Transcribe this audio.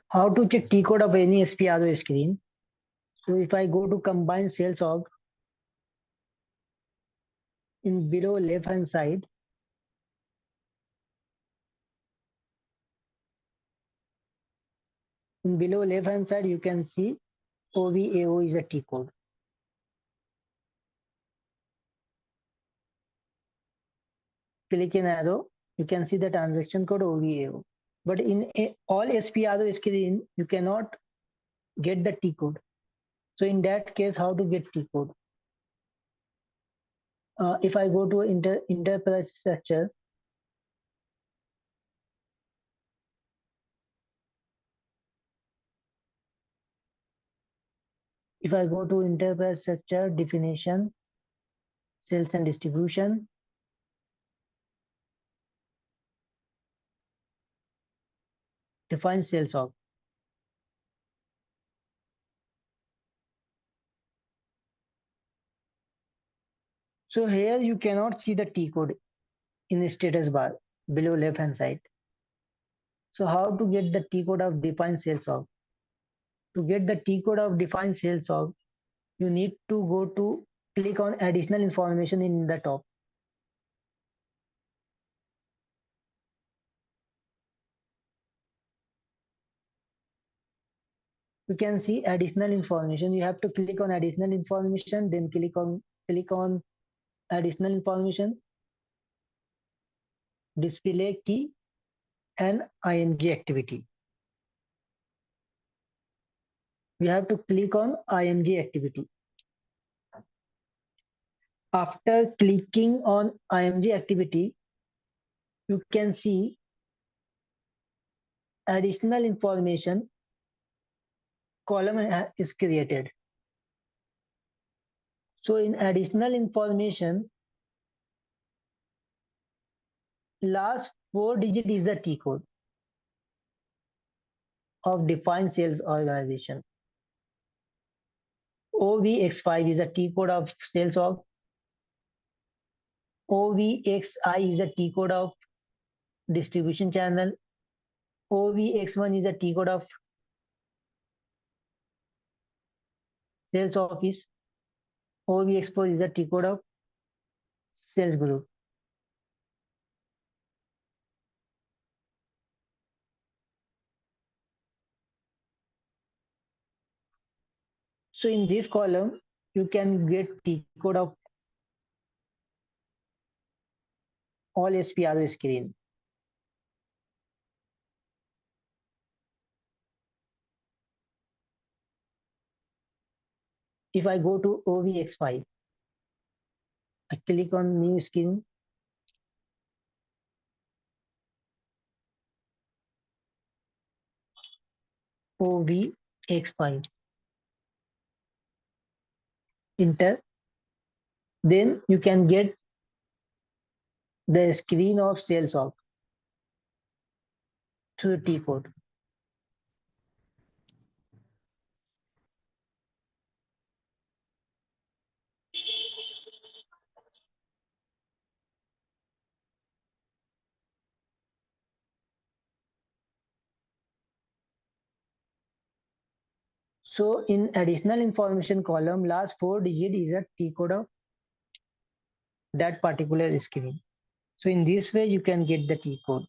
How to check T code of any SPRO screen? So if I go to combine sales org in below left hand side, you can see OVAO is a T code. Click in arrow, you can see the transaction code OVAO. But in all SPRO screen, you cannot get the T code. So in that case, how to get T code? If I go to enterprise structure, if I go to enterprise structure definition, sales and distribution, define sales org. So here you cannot see the T code in the status bar below left hand side. So how to get the T code of define sales org? To get the T code of define sales org, you need to go to click on additional information in the top. You can see additional information. You have to click on additional information, then click on additional information, display key and IMG activity. We have to click on IMG activity. After clicking on IMG activity, you can see additional information column is created. So in additional information, last 4 digit is the T code of defined sales organization. OVX5 is a T code of sales org. OVXI is a T code of distribution channel. OVX1 is a T code of sales office. OVX4 is a T code of sales group. So in this column, you can get T code of all SPRO screen. If I go to OVX5, I click on new screen. OVX5. Enter. Then you can get the screen of sales org through the T code. So in additional information column, last 4 digit is a T code of that particular screen. So in this way, you can get the T code.